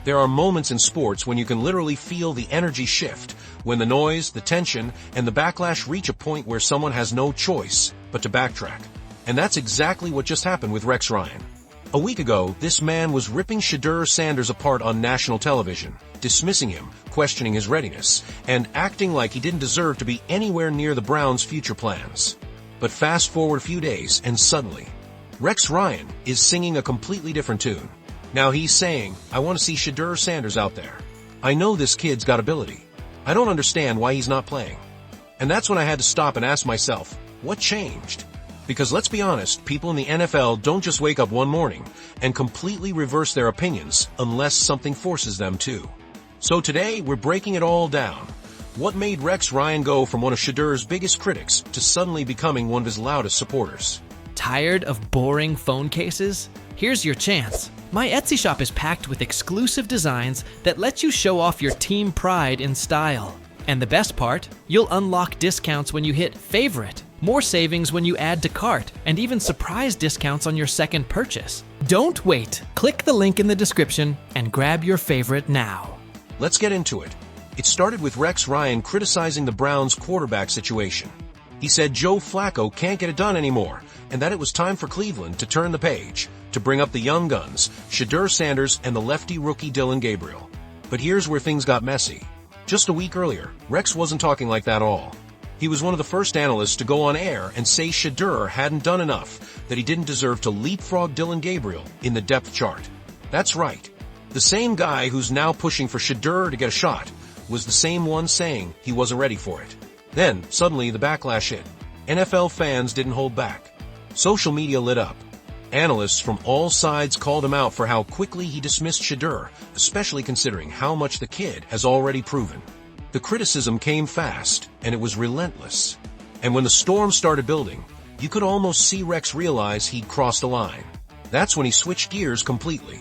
There are moments in sports when you can literally feel the energy shift, when the noise, the tension, and the backlash reach a point where someone has no choice but to backtrack. And that's exactly what just happened with Rex Ryan. A week ago, this man was ripping Shedeur Sanders apart on national television, dismissing him, questioning his readiness, and acting like he didn't deserve to be anywhere near the Browns' future plans. But fast forward a few days, and suddenly, Rex Ryan is singing a completely different tune. Now he's saying, "I want to see Shedeur Sanders out there. I know this kid's got ability. I don't understand why he's not playing." And that's when I had to stop and ask myself, what changed? Because let's be honest, people in the NFL don't just wake up one morning and completely reverse their opinions unless something forces them to. So today, we're breaking it all down. What made Rex Ryan go from one of Shedeur's biggest critics to suddenly becoming one of his loudest supporters? Tired of boring phone cases? Here's your chance. My Etsy shop is packed with exclusive designs that let you show off your team pride in style. And the best part, you'll unlock discounts when you hit favorite, more savings when you add to cart, and even surprise discounts on your second purchase. Don't wait. Click the link in the description and grab your favorite now. Let's get into it. It started with Rex Ryan criticizing the Browns' quarterback situation. He said Joe Flacco can't get it done anymore, and that it was time for Cleveland to turn the page, to bring up the young guns, Shedeur Sanders and the lefty rookie Dillon Gabriel. But here's where things got messy. Just a week earlier, Rex wasn't talking like that at all. He was one of the first analysts to go on air and say Shedeur hadn't done enough, that he didn't deserve to leapfrog Dillon Gabriel in the depth chart. That's right. The same guy who's now pushing for Shedeur to get a shot was the same one saying he wasn't ready for it. Then, suddenly, the backlash hit. NFL fans didn't hold back. Social media lit up. Analysts from all sides called him out for how quickly he dismissed Shedeur, especially considering how much the kid has already proven. The criticism came fast, and it was relentless. And when the storm started building, you could almost see Rex realize he'd crossed a line. That's when he switched gears completely.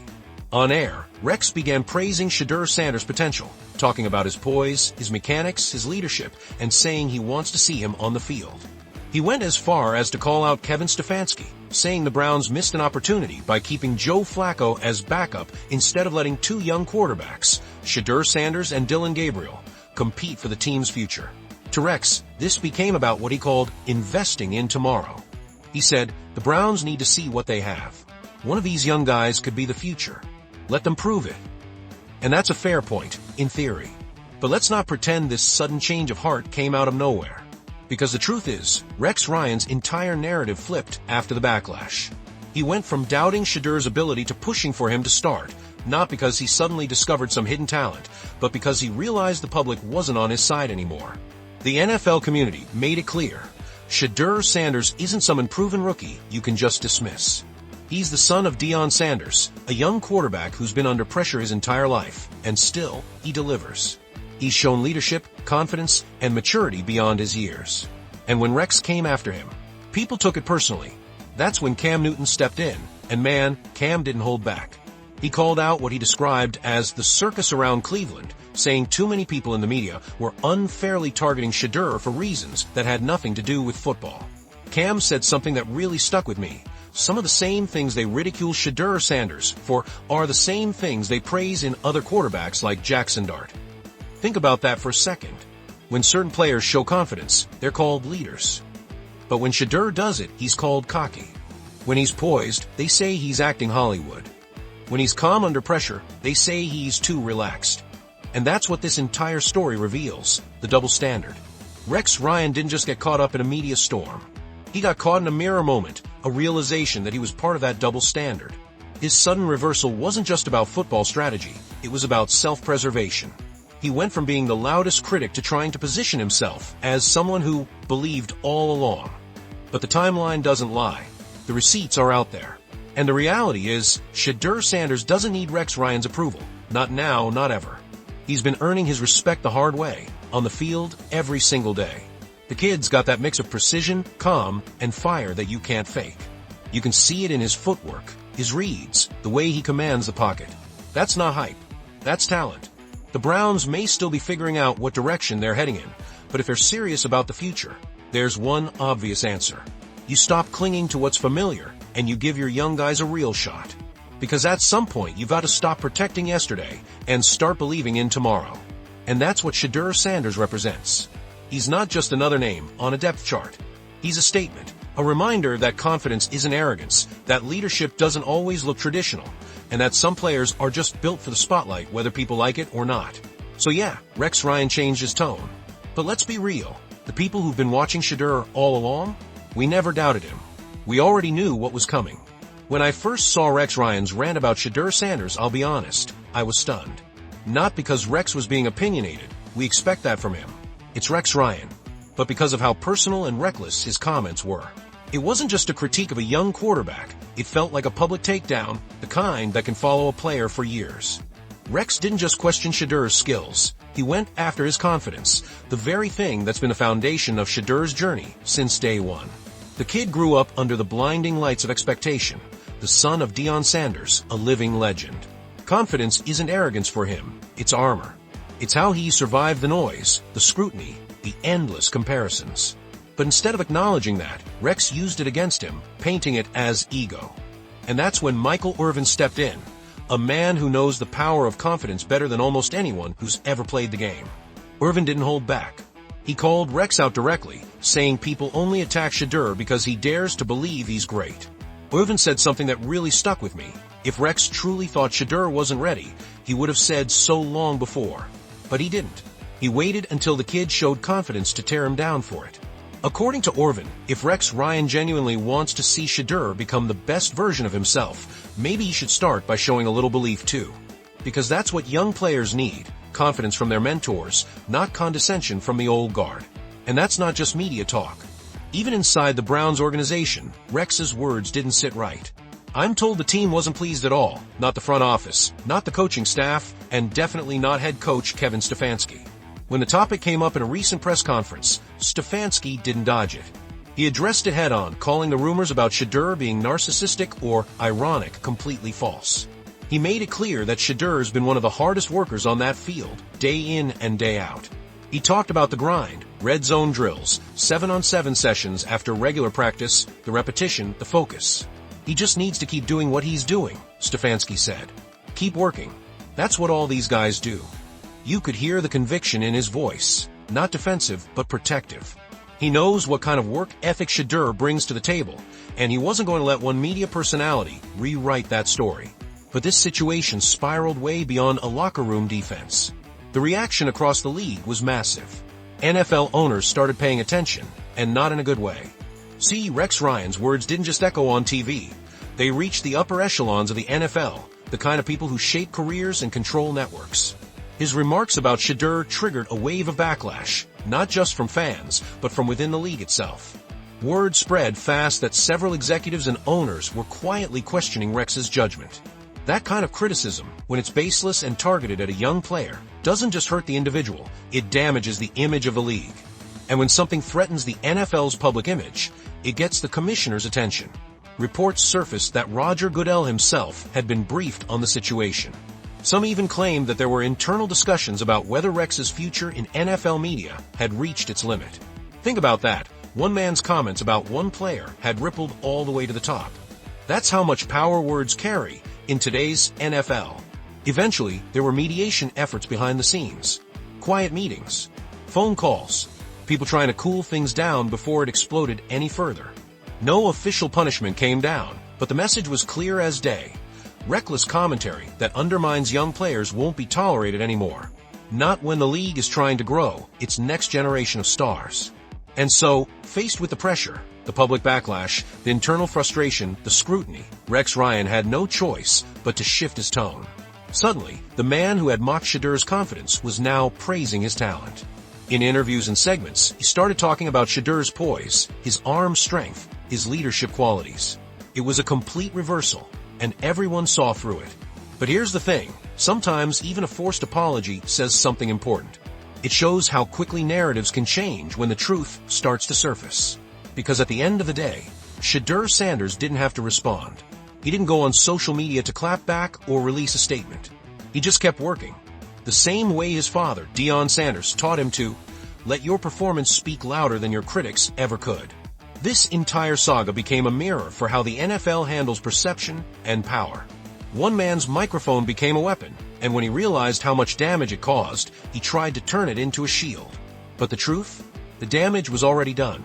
On air, Rex began praising Shedeur Sanders' potential, talking about his poise, his mechanics, his leadership, and saying he wants to see him on the field. He went as far as to call out Kevin Stefanski, saying the Browns missed an opportunity by keeping Joe Flacco as backup instead of letting two young quarterbacks, Shedeur Sanders and Dillon Gabriel, compete for the team's future. To Rex, this became about what he called investing in tomorrow. He said, the Browns need to see what they have. One of these young guys could be the future. Let them prove it. And that's a fair point, in theory. But let's not pretend this sudden change of heart came out of nowhere. Because the truth is, Rex Ryan's entire narrative flipped after the backlash. He went from doubting Shedeur's ability to pushing for him to start, not because he suddenly discovered some hidden talent, but because he realized the public wasn't on his side anymore. The NFL community made it clear, Shedeur Sanders isn't some unproven rookie you can just dismiss. He's the son of Deion Sanders, a young quarterback who's been under pressure his entire life, and still, he delivers. He's shown leadership, confidence, and maturity beyond his years. And when Rex came after him, people took it personally. That's when Cam Newton stepped in, and man, Cam didn't hold back. He called out what he described as the circus around Cleveland, saying too many people in the media were unfairly targeting Shedeur for reasons that had nothing to do with football. Cam said something that really stuck with me. Some of the same things they ridicule Shedeur Sanders for are the same things they praise in other quarterbacks like Jackson Dart. Think about that for a second. When certain players show confidence, they're called leaders. But when Shedeur does it, he's called cocky. When he's poised, they say he's acting Hollywood. When he's calm under pressure, they say he's too relaxed. And that's what this entire story reveals, the double standard. Rex Ryan didn't just get caught up in a media storm. He got caught in a mirror moment, a realization that he was part of that double standard. His sudden reversal wasn't just about football strategy, it was about self-preservation. He went from being the loudest critic to trying to position himself as someone who believed all along. But the timeline doesn't lie. The receipts are out there. And the reality is, Shedeur Sanders doesn't need Rex Ryan's approval. Not now, not ever. He's been earning his respect the hard way, on the field, every single day. The kid's got that mix of precision, calm, and fire that you can't fake. You can see it in his footwork, his reads, the way he commands the pocket. That's not hype. That's talent. The Browns may still be figuring out what direction they're heading in, but if they're serious about the future, there's one obvious answer. You stop clinging to what's familiar, and you give your young guys a real shot. Because at some point, you've got to stop protecting yesterday and start believing in tomorrow. And that's what Shedeur Sanders represents. He's not just another name on a depth chart. He's a statement, a reminder that confidence isn't arrogance, that leadership doesn't always look traditional, and that some players are just built for the spotlight whether people like it or not. So yeah, Rex Ryan changed his tone. But let's be real. The people who've been watching Shedeur all along, we never doubted him. We already knew what was coming. When I first saw Rex Ryan's rant about Shedeur Sanders, I'll be honest, I was stunned. Not because Rex was being opinionated, we expect that from him. It's Rex Ryan. But because of how personal and reckless his comments were. It wasn't just a critique of a young quarterback, it felt like a public takedown, the kind that can follow a player for years. Rex didn't just question Shedeur's skills, he went after his confidence, the very thing that's been the foundation of Shedeur's journey since day one. The kid grew up under the blinding lights of expectation, the son of Deion Sanders, a living legend. Confidence isn't arrogance for him, it's armor. It's how he survived the noise, the scrutiny, the endless comparisons. But instead of acknowledging that, Rex used it against him, painting it as ego. And that's when Michael Irvin stepped in, a man who knows the power of confidence better than almost anyone who's ever played the game. Irvin didn't hold back. He called Rex out directly, saying people only attack Shedeur because he dares to believe he's great. Irvin said something that really stuck with me. If Rex truly thought Shedeur wasn't ready, he would have said so long before. But he didn't. He waited until the kid showed confidence to tear him down for it. According to Irvin, if Rex Ryan genuinely wants to see Shedeur become the best version of himself, maybe he should start by showing a little belief too. Because that's what young players need, confidence from their mentors, not condescension from the old guard. And that's not just media talk. Even inside the Browns organization, Rex's words didn't sit right. I'm told the team wasn't pleased at all, not the front office, not the coaching staff, and definitely not head coach Kevin Stefanski. When the topic came up in a recent press conference, Stefanski didn't dodge it. He addressed it head-on, calling the rumors about Shedeur being narcissistic or ironic completely false. He made it clear that Shedeur's been one of the hardest workers on that field, day in and day out. He talked about the grind, red zone drills, 7-on-7 sessions after regular practice, the repetition, the focus. He just needs to keep doing what he's doing, Stefanski said. Keep working. That's what all these guys do. You could hear the conviction in his voice, not defensive, but protective. He knows what kind of work ethic Shedeur brings to the table, and he wasn't going to let one media personality rewrite that story. But this situation spiraled way beyond a locker room defense. The reaction across the league was massive. NFL owners started paying attention, and not in a good way. See, Rex Ryan's words didn't just echo on TV. They reached the upper echelons of the NFL, the kind of people who shape careers and control networks. His remarks about Shedeur triggered a wave of backlash, not just from fans, but from within the league itself. Word spread fast that several executives and owners were quietly questioning Rex's judgment. That kind of criticism, when it's baseless and targeted at a young player, doesn't just hurt the individual, it damages the image of the league. And when something threatens the NFL's public image, it gets the commissioner's attention. Reports surfaced that Roger Goodell himself had been briefed on the situation. Some even claimed that there were internal discussions about whether Rex's future in NFL media had reached its limit. Think about that. One man's comments about one player had rippled all the way to the top. That's how much power words carry in today's NFL. Eventually, there were mediation efforts behind the scenes. Quiet meetings, phone calls, people trying to cool things down before it exploded any further. No official punishment came down, but the message was clear as day. Reckless commentary that undermines young players won't be tolerated anymore. Not when the league is trying to grow its next generation of stars. And so, faced with the pressure, the public backlash, the internal frustration, the scrutiny, Rex Ryan had no choice but to shift his tone. Suddenly, the man who had mocked Shedeur's confidence was now praising his talent. In interviews and segments, he started talking about Shedeur's poise, his arm strength, his leadership qualities. It was a complete reversal, and everyone saw through it. But here's the thing, sometimes even a forced apology says something important. It shows how quickly narratives can change when the truth starts to surface. Because at the end of the day, Shedeur Sanders didn't have to respond. He didn't go on social media to clap back or release a statement. He just kept working. The same way his father, Deion Sanders, taught him to let your performance speak louder than your critics ever could. This entire saga became a mirror for how the NFL handles perception and power. One man's microphone became a weapon, and when he realized how much damage it caused, he tried to turn it into a shield. But the truth? The damage was already done.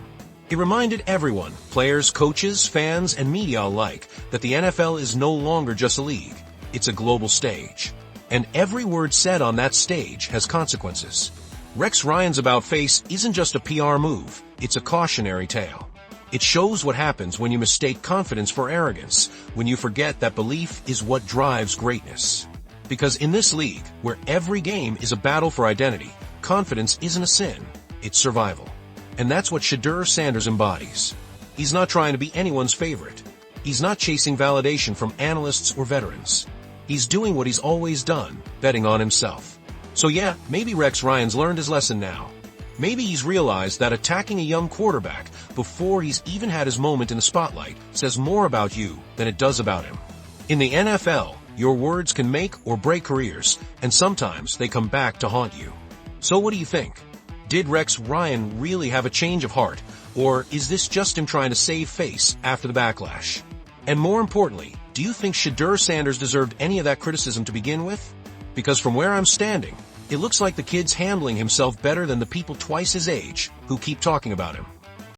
It reminded everyone, players, coaches, fans, and media alike, that the NFL is no longer just a league. It's a global stage. And every word said on that stage has consequences. Rex Ryan's about-face isn't just a PR move, it's a cautionary tale. It shows what happens when you mistake confidence for arrogance, when you forget that belief is what drives greatness. Because in this league, where every game is a battle for identity, confidence isn't a sin, it's survival. And that's what Shedeur Sanders embodies. He's not trying to be anyone's favorite. He's not chasing validation from analysts or veterans. He's doing what he's always done, betting on himself. So yeah, maybe Rex Ryan's learned his lesson now. Maybe he's realized that attacking a young quarterback before he's even had his moment in the spotlight says more about you than it does about him. In the NFL, your words can make or break careers, and sometimes they come back to haunt you. So what do you think? Did Rex Ryan really have a change of heart, or is this just him trying to save face after the backlash? And more importantly, do you think Shedeur Sanders deserved any of that criticism to begin with? Because from where I'm standing, it looks like the kid's handling himself better than the people twice his age who keep talking about him.